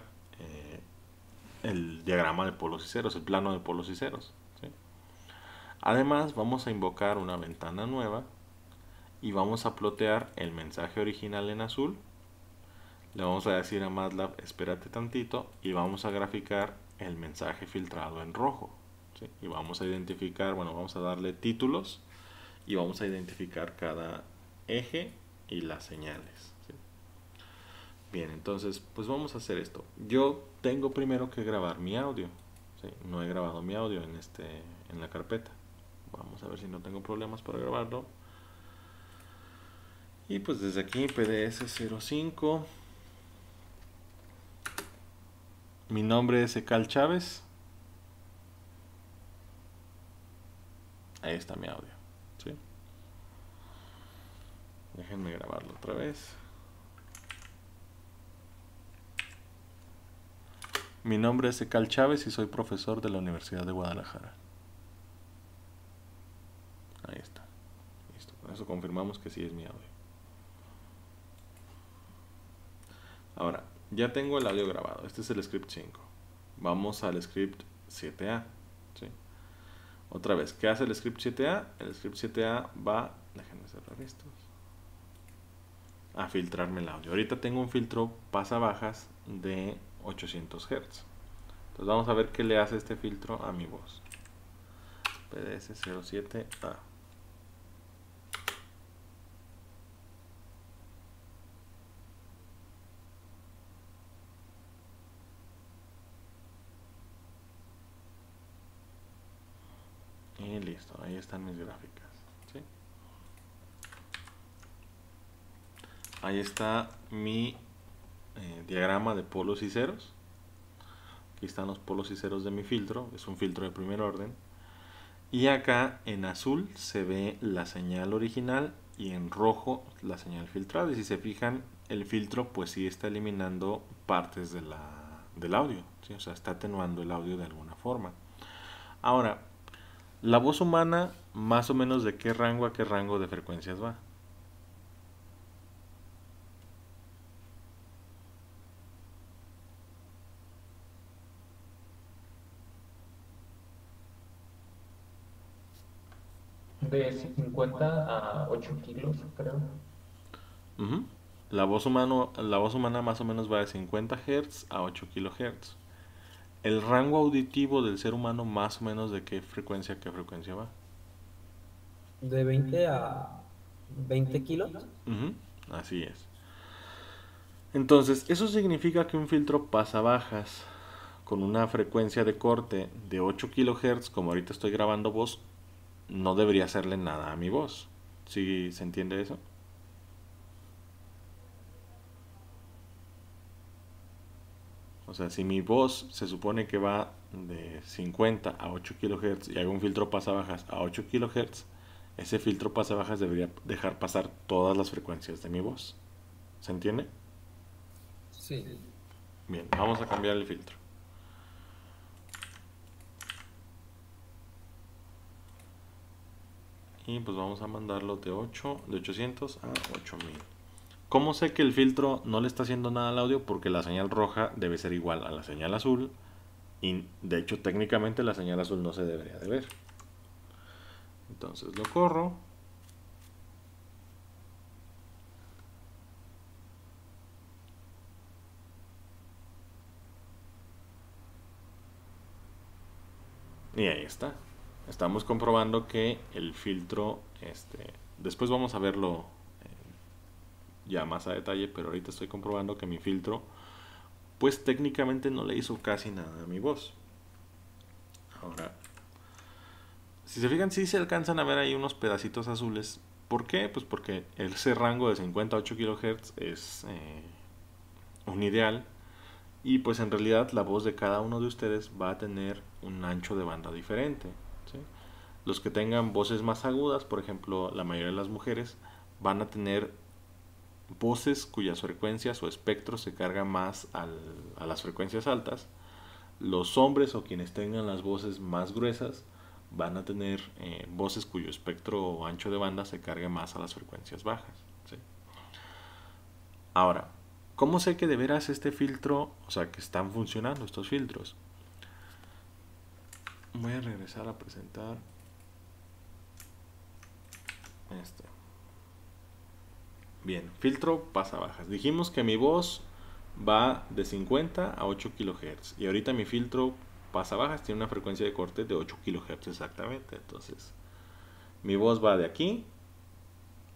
el diagrama de polos y ceros, el plano de polos y ceros, ¿sí? Además, vamos a invocar una ventana nueva y vamos a plotear el mensaje original en azul. Le vamos a decir a MATLAB, espérate tantito, y vamos a graficar el mensaje filtrado en rojo, ¿sí? Y vamos a identificar, bueno, vamos a darle títulos y vamos a identificar cada eje y las señales, ¿sí? Bien, entonces pues vamos a hacer esto. Yo tengo primero que grabar mi audio, ¿sí? No he grabado mi audio en la carpeta. Vamos a ver si no tengo problemas para grabarlo. Y pues desde aquí PDS-05. Mi nombre es Ecal Chávez. Ahí está mi audio, ¿sí? Déjenme grabarlo otra vez. Mi nombre es Ecal Chávez y soy profesor de la Universidad de Guadalajara. Ahí está. Listo. Con eso confirmamos que sí es mi audio. Ahora, ya tengo el audio grabado. Este es el script 5. Vamos al script 7A, ¿sí? Otra vez, ¿qué hace el script 7A? El script 7A va, déjenme cerrar estos, a filtrarme el audio. Ahorita tengo un filtro pasabajas de 800 Hz. Entonces vamos a ver qué le hace este filtro a mi voz. PDS-07A. Y listo, ahí están mis gráficas, ¿sí? Ahí está mi diagrama de polos y ceros. Aquí están los polos y ceros de mi filtro, es un filtro de primer orden. Y acá en azul se ve la señal original y en rojo la señal filtrada. Y si se fijan, el filtro pues sí está eliminando partes del audio, ¿sí? O sea, está atenuando el audio de alguna forma. Ahora, la voz humana, más o menos de qué rango a qué rango de frecuencias va. De 50 a 8 kilos, creo. Ujú. La voz humana más o menos va de 50 Hz a 8 kHz. El rango auditivo del ser humano más o menos de qué frecuencia a qué frecuencia va. De 20 a 20 kilos. Ujú, así es. Entonces, eso significa que un filtro pasabajas con una frecuencia de corte de 8 kHz, como ahorita estoy grabando voz, no debería hacerle nada a mi voz. ¿Sí se entiende eso? O sea, si mi voz se supone que va de 50 a 8 kHz y hago un filtro pasabajas a 8 kHz, ese filtro pasabajas debería dejar pasar todas las frecuencias de mi voz. ¿Se entiende? Sí. Bien, vamos a cambiar el filtro. Y pues vamos a mandarlo de 800 a 8000. ¿Cómo sé que el filtro no le está haciendo nada al audio? Porque la señal roja debe ser igual a la señal azul. Y de hecho técnicamente la señal azul no se debería de ver. Entonces lo corro. Y ahí está. Estamos comprobando que el filtro, después vamos a verlo ya más a detalle, pero ahorita estoy comprobando que mi filtro, pues técnicamente no le hizo casi nada a mi voz. Ahora, si se fijan, sí se alcanzan a ver ahí unos pedacitos azules. ¿Por qué? Pues porque ese rango de 50 a 8 kHz es un ideal. Y pues en realidad la voz de cada uno de ustedes va a tener un ancho de banda diferente, ¿sí? Los que tengan voces más agudas, por ejemplo, la mayoría de las mujeres van a tener voces cuyas frecuencias o espectros se cargan más a las frecuencias altas. Los hombres o quienes tengan las voces más gruesas van a tener voces cuyo espectro o ancho de banda se cargue más a las frecuencias bajas, ¿sí? Ahora, ¿cómo sé que de veras este filtro, o sea, que están funcionando estos filtros? Voy a regresar a presentar. Este. Bien, filtro pasabajas. Dijimos que mi voz va de 50 a 8 kHz. Y ahorita mi filtro pasabajas tiene una frecuencia de corte de 8 kHz exactamente. Entonces, mi voz va de aquí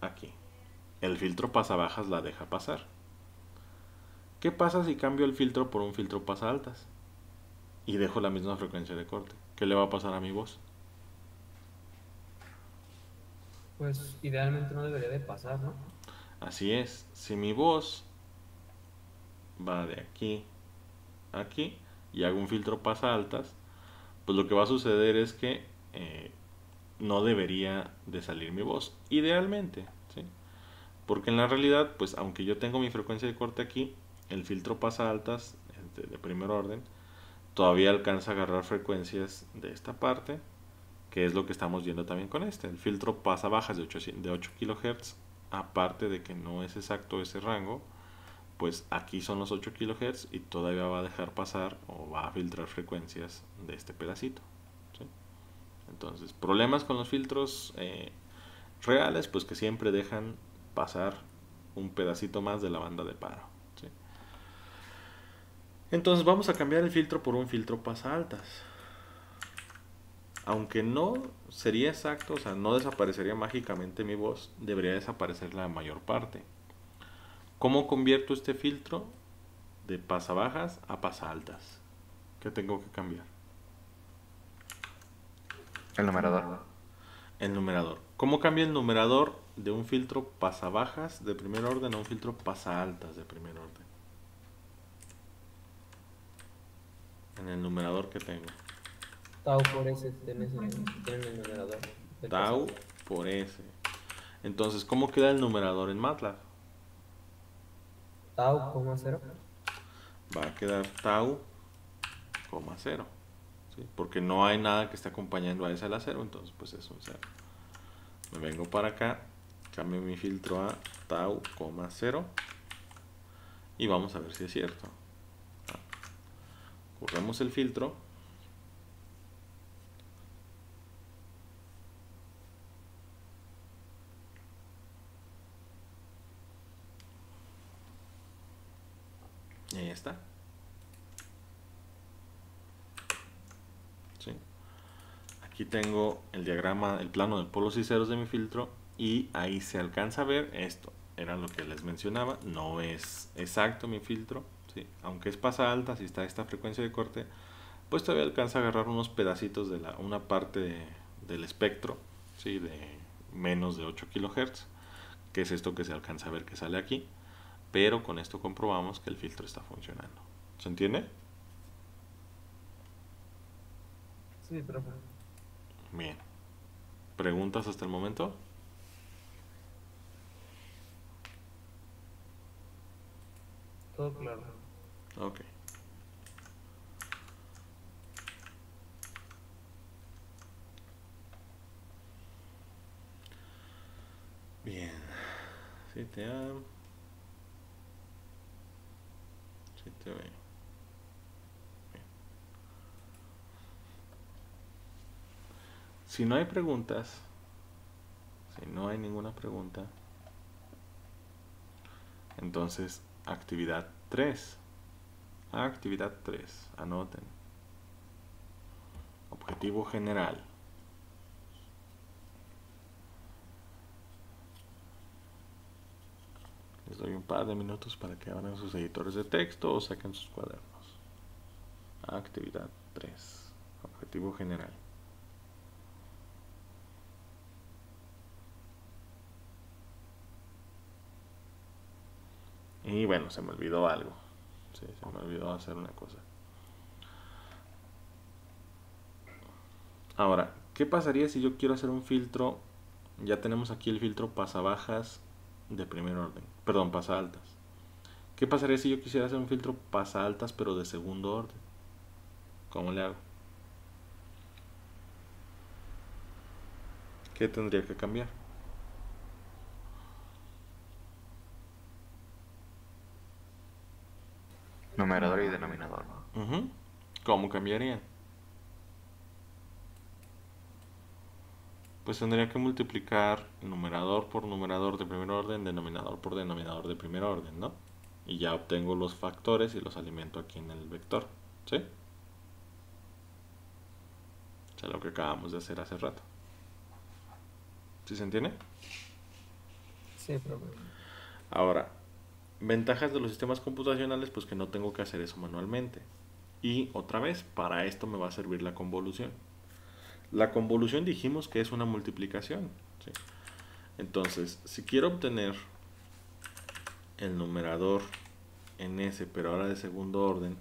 a aquí. El filtro pasabajas la deja pasar. ¿Qué pasa si cambio el filtro por un filtro pasaltas? Y dejo la misma frecuencia de corte. ¿Qué le va a pasar a mi voz? Pues idealmente no debería de pasar, ¿no? Así es. Si mi voz va de aquí a aquí y hago un filtro pasaltas, pues lo que va a suceder es que no debería de salir mi voz. Idealmente, ¿sí? Porque en la realidad, pues aunque yo tengo mi frecuencia de corte aquí, el filtro pasaltas de primer orden todavía alcanza a agarrar frecuencias de esta parte, que es lo que estamos viendo también con este. El filtro pasabajas de 8 kHz, aparte de que no es exacto ese rango, pues aquí son los 8 kHz y todavía va a dejar pasar o va a filtrar frecuencias de este pedacito, ¿sí? Entonces, problemas con los filtros reales, pues que siempre dejan pasar un pedacito más de la banda de paro, ¿sí? Entonces vamos a cambiar el filtro por un filtro pasaltas. Aunque no sería exacto, o sea, no desaparecería mágicamente mi voz, debería desaparecer la mayor parte. ¿Cómo convierto este filtro de pasabajas a pasaltas? ¿Qué tengo que cambiar? El numerador. El numerador. ¿Cómo cambia el numerador de un filtro pasabajas de primer orden a un filtro pasaaltas de primer orden? En el numerador que tengo. Tau por S tienen el numerador. del Tau pasado. por S. Entonces, ¿cómo queda el numerador en MATLAB? Tau, coma cero. Va a quedar tau, coma 0. ¿Sí? Porque no hay nada que esté acompañando a ese a la 0, entonces pues es un 0. Me vengo para acá, cambio mi filtro a tau, coma 0 y vamos a ver si es cierto. Corremos el filtro. Y ahí está. ¿Sí? Aquí tengo el diagrama, el plano de polos y ceros de mi filtro y ahí se alcanza a ver esto. Era lo que les mencionaba, no es exacto mi filtro, ¿sí? Aunque es pasa alta, si está esta frecuencia de corte, pues todavía alcanza a agarrar unos pedacitos de una parte del espectro, ¿sí? De menos de 8 kHz, que es esto que se alcanza a ver que sale aquí, pero con esto comprobamos que el filtro está funcionando. ¿Se entiende? Sí, profe. Bien. ¿Preguntas hasta el momento? Todo claro. Ok. Bien. 7A. 7B. Bien. Si no hay preguntas, si no hay ninguna pregunta, entonces actividad 3. Actividad 3. Anoten. Objetivo general. Les doy un par de minutos para que abran sus editores de texto o saquen sus cuadernos. Actividad 3. Objetivo general. Y bueno, se me olvidó algo. Sí, se me olvidó hacer una cosa. Ahora, ¿qué pasaría si yo quiero hacer un filtro? Ya tenemos aquí el filtro pasabajas de primer orden. Perdón, pasaltas. ¿Qué pasaría si yo quisiera hacer un filtro pasaltas pero de segundo orden? ¿Cómo le hago? ¿Qué tendría que cambiar? Numerador y denominador. ¿Cómo cambiarían? Pues tendría que multiplicar numerador por numerador de primer orden, denominador por denominador de primer orden, ¿no? Y ya obtengo los factores y los alimento aquí en el vector, ¿sí? O sea, lo que acabamos de hacer hace rato. ¿Sí se entiende? Sí, profe. Ahora, ventajas de los sistemas computacionales, pues que no tengo que hacer eso manualmente. Y otra vez, para esto me va a servir la convolución. La convolución dijimos que es una multiplicación, ¿sí? Entonces, si quiero obtener el numerador en S, pero ahora de segundo orden,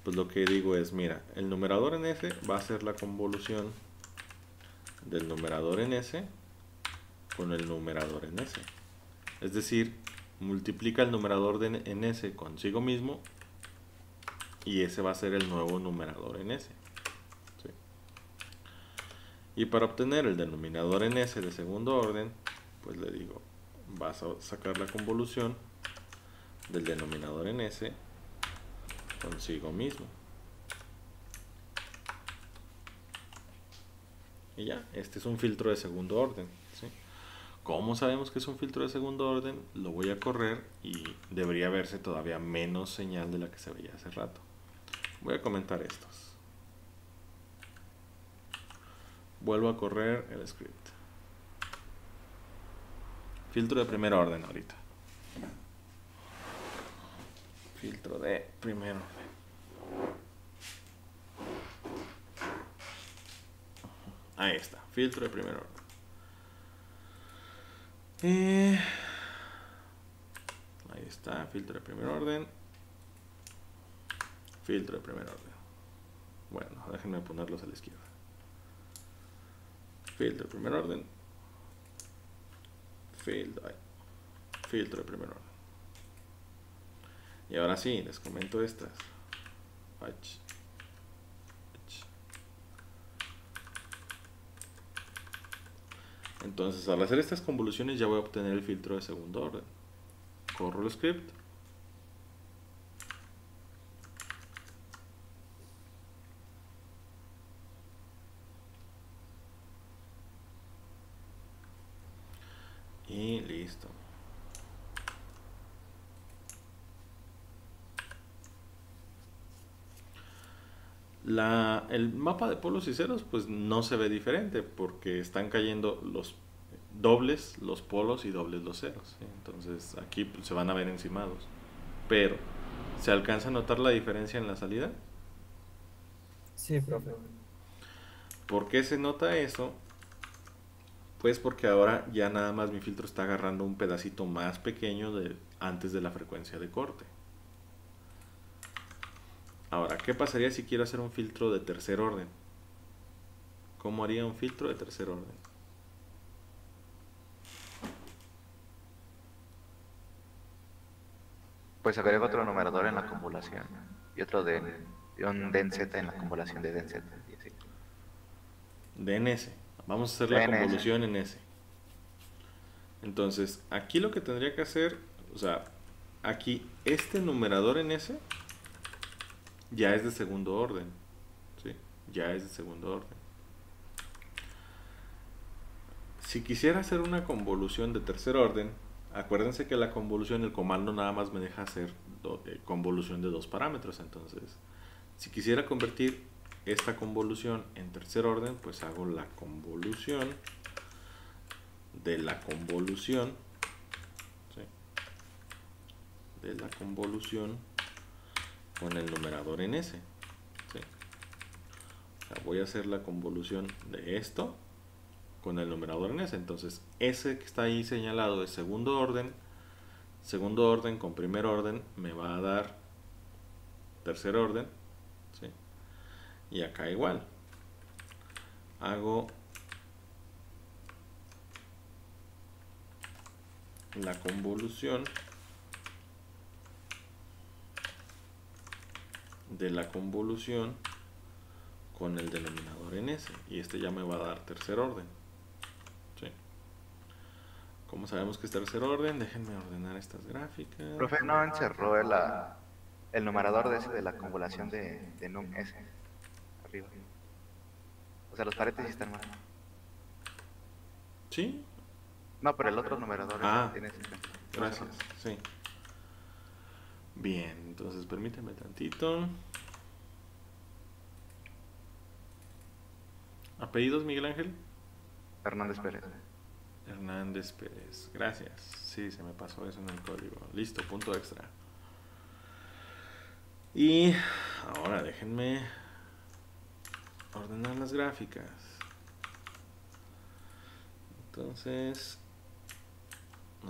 pues lo que digo es, mira, el numerador en S va a ser la convolución del numerador en S con el numerador en S. Es decir, multiplica el numerador en S consigo mismo y ese va a ser el nuevo numerador en S. ¿Sí? Y para obtener el denominador en S de segundo orden, pues le digo, vas a sacar la convolución del denominador en S consigo mismo. Y ya, este es un filtro de segundo orden, ¿sí? ¿Cómo sabemos que es un filtro de segundo orden? Lo voy a correr y debería verse todavía menos señal de la que se veía hace rato. Voy a comentar estos. Vuelvo a correr el script. Filtro de primer orden ahorita. Filtro de primer orden. Ahí está, filtro de primer orden. Ahí está, filtro de primer orden. Filtro de primer orden. Bueno, déjenme ponerlos a la izquierda. Filtro de primer orden. Filtro de primer orden. Y ahora sí, les comento estas. Entonces, al hacer estas convoluciones ya voy a obtener el filtro de segundo orden. Corro el script. Y listo. El mapa de polos y ceros pues no se ve diferente porque están cayendo los dobles los polos y dobles los ceros, ¿sí? Entonces aquí pues, se van a ver encimados. Pero, ¿se alcanza a notar la diferencia en la salida? Sí, profe. ¿Por qué se nota eso? Pues porque ahora ya nada más mi filtro está agarrando un pedacito más pequeño antes de la frecuencia de corte. Ahora, ¿qué pasaría si quiero hacer un filtro de tercer orden? ¿Cómo haría un filtro de tercer orden? Pues agrego otro numerador en la convolución y otro y un denz en la convolución de denz. Y así. De en S. Vamos a hacer la En S. convolución en S. Entonces, aquí lo que tendría que hacer, o sea, aquí este numerador en S ya es de segundo orden, ¿sí? Ya es de segundo orden. Si quisiera hacer una convolución de tercer orden, acuérdense que la convolución, el comando nada más me deja hacer convolución de dos parámetros. Entonces, si quisiera convertir esta convolución en tercer orden, pues hago la convolución de la convolución, ¿sí? De la convolución con el numerador en S, ¿sí? O sea, voy a hacer la convolución de esto con el numerador en S. Entonces, ese que está ahí señalado es segundo orden con primer orden me va a dar tercer orden, ¿sí? Y acá igual. Hago la convolución de la convolución con el denominador en S. Y este ya me va a dar tercer orden. ¿Sí? Como sabemos que es tercer orden, déjenme ordenar estas gráficas. Profe, ¿no encerró el numerador de ese de la convolución de num S arriba? O sea, los paréntesis están mal. ¿Sí? No, pero el otro numerador Ah. tiene secuencia. Gracias, sí. Bien, entonces permíteme tantito. ¿Apellidos, Miguel Ángel? Hernández Pérez. Hernández Pérez, gracias. Sí, se me pasó eso en el código. Listo, punto extra. Y ahora déjenme ordenar las gráficas. Entonces,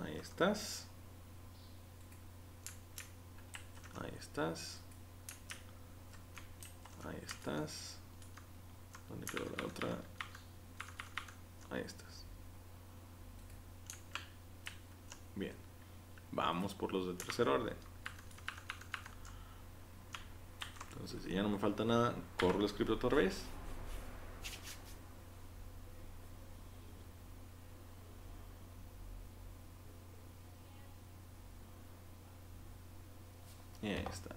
ahí estás. Ahí estás. Ahí estás. ¿Dónde quedó la otra? Ahí estás. Bien. Vamos por los de tercer orden. Entonces, si ya no me falta nada, corro el script otra vez. Y ahí está.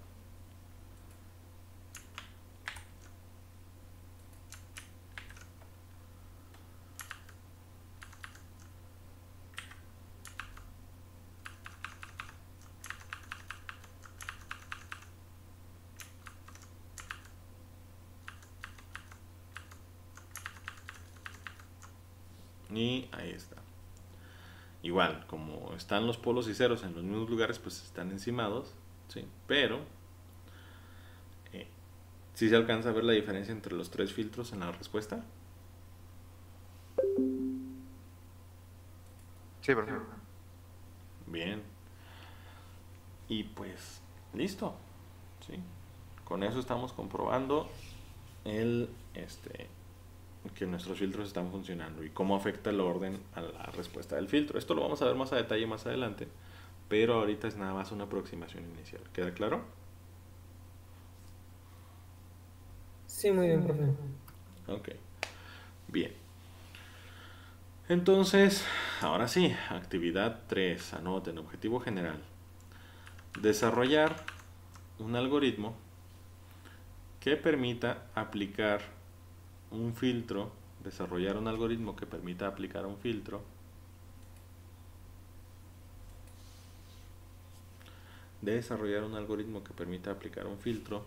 Y ahí está. Igual, como están los polos y ceros en los mismos lugares, pues están encimados, ¿sí? Pero ¿sí se alcanza a ver la diferencia entre los tres filtros en la respuesta? Sí, profesor. Bien. Y pues, listo, ¿sí? Con eso estamos comprobando que nuestros filtros están funcionando y cómo afecta el orden a la respuesta del filtro. Esto lo vamos a ver más a detalle más adelante, pero ahorita es nada más una aproximación inicial. ¿Queda claro? Sí, muy bien, profe. Ok. Bien. Entonces, ahora sí, actividad 3. Anoten, objetivo general. Desarrollar un algoritmo que permita aplicar un filtro, desarrollar un algoritmo que permita aplicar un filtro desarrollar un algoritmo que permita aplicar un filtro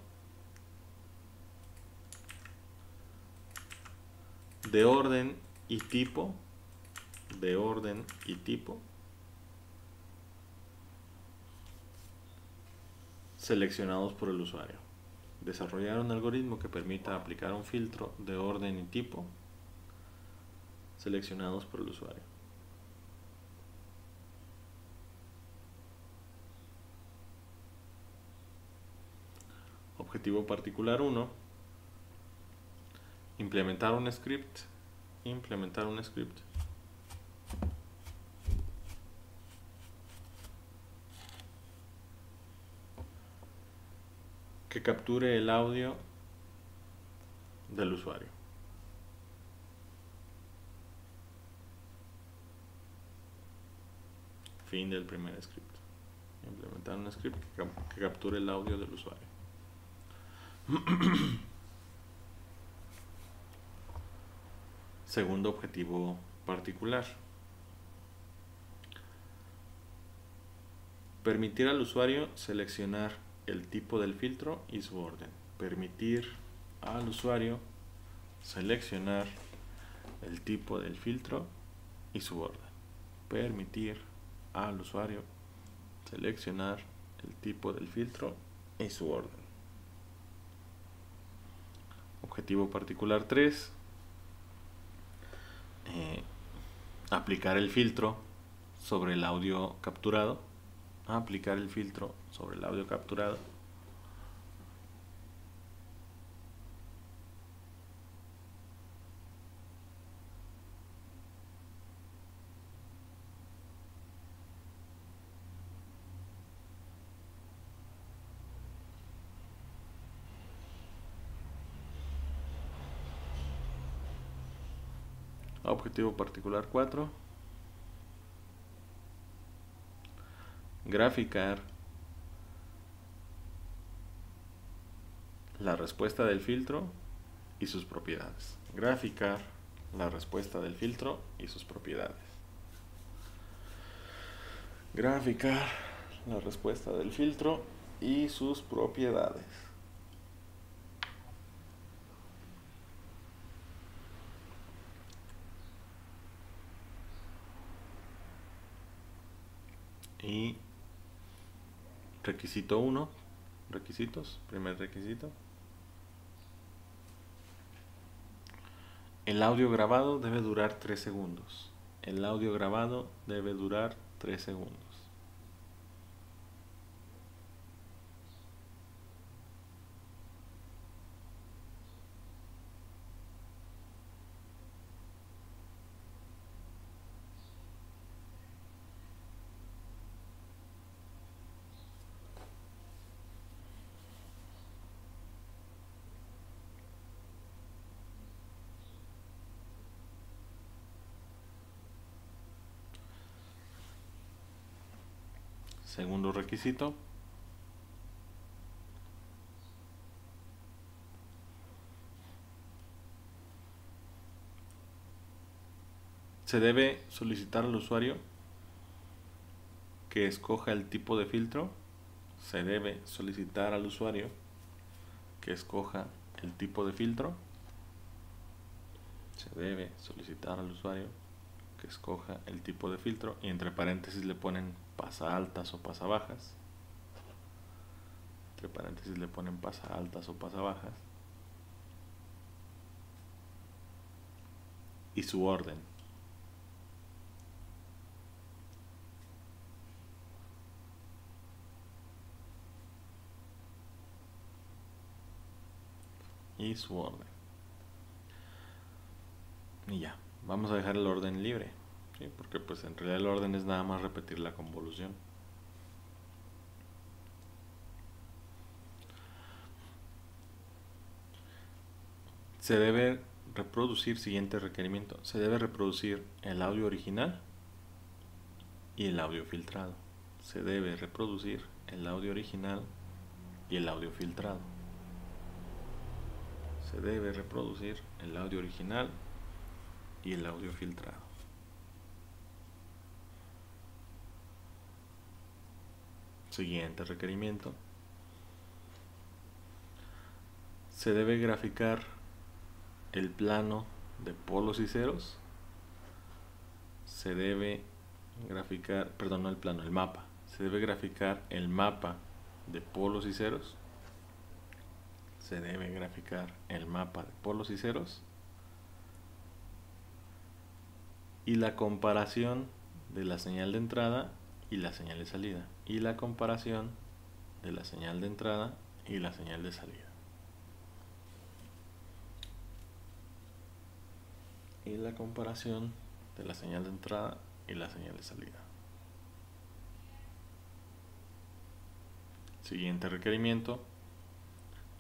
de orden y tipo seleccionados por el usuario. Desarrollar un algoritmo que permita aplicar un filtro de orden y tipo seleccionados por el usuario. Objetivo particular 1. Implementar un script. Que capture el audio del usuario. Fin del primer script. Implementar un script que capture el audio del usuario. Segundo objetivo particular. Permitir al usuario seleccionar el tipo del filtro y su orden. Permitir al usuario seleccionar el tipo del filtro y su orden. Permitir al usuario seleccionar el tipo del filtro y su orden. Objetivo particular 3. Aplicar el filtro sobre el audio capturado. Aplicar el filtro sobre el audio capturado. Objetivo particular 4. Graficar la respuesta del filtro y sus propiedades. Graficar la respuesta del filtro y sus propiedades. Graficar la respuesta del filtro y sus propiedades. Y requisito 1, requisitos, primer requisito. El audio grabado debe durar 3 segundos. El audio grabado debe durar 3 segundos. Segundo requisito. Se debe solicitar al usuario que escoja el tipo de filtro. Se debe solicitar al usuario que escoja el tipo de filtro. Se debe solicitar al usuario que escoja el tipo de filtro y entre paréntesis le ponen pasa altas o pasa bajas. Entre paréntesis le ponen pasa altas o pasa bajas. Y su orden. Y su orden. Y ya, vamos a dejar el orden libre, ¿sí? Porque pues en realidad el orden es nada más repetir la convolución. Se debe reproducir, siguiente requerimiento, se debe reproducir el audio original y el audio filtrado. Se debe reproducir el audio original y el audio filtrado. Se debe reproducir el audio original y el audio filtrado. Siguiente requerimiento. Se debe graficar el plano de polos y ceros. Se debe graficar, perdón, no el plano, el mapa. Se debe graficar el mapa de polos y ceros. Se debe graficar el mapa de polos y ceros. Y la comparación de la señal de entrada y la señal de salida. Y la comparación de la señal de entrada y la señal de salida. Y la comparación de la señal de entrada y la señal de salida. Siguiente requerimiento.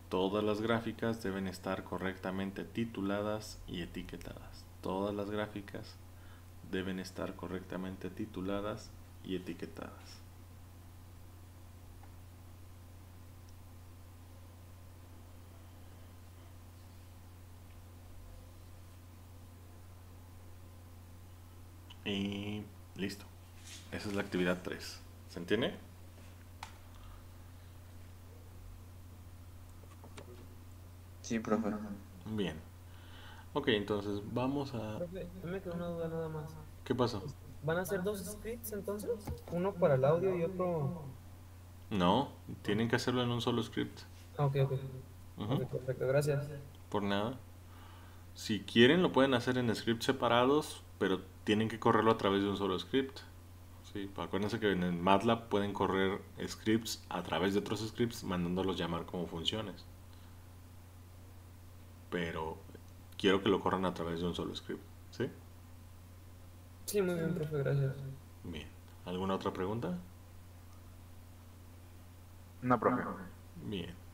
Todas las gráficas deben estar correctamente tituladas y etiquetadas. Todas las gráficas deben estar correctamente tituladas y etiquetadas. Y listo. Esa es la actividad 3. ¿Se entiende? Sí, profe. Bien. Ok, entonces vamos a... Profe, me quedó una duda nada más. ¿Qué pasó? ¿Van a ser dos scripts entonces? Uno para el audio y otro... No, tienen que hacerlo en un solo script. Ah, ok. Ujú. Ok, perfecto, gracias. Por nada. Si quieren lo pueden hacer en scripts separados, pero tienen que correrlo a través de un solo script. Sí, acuérdense que en el MATLAB pueden correr scripts a través de otros scripts mandándolos llamar como funciones. Pero quiero que lo corran a través de un solo script, ¿sí? Sí, muy bien, profe, gracias. Bien. ¿Alguna otra pregunta? No, profe. Bien.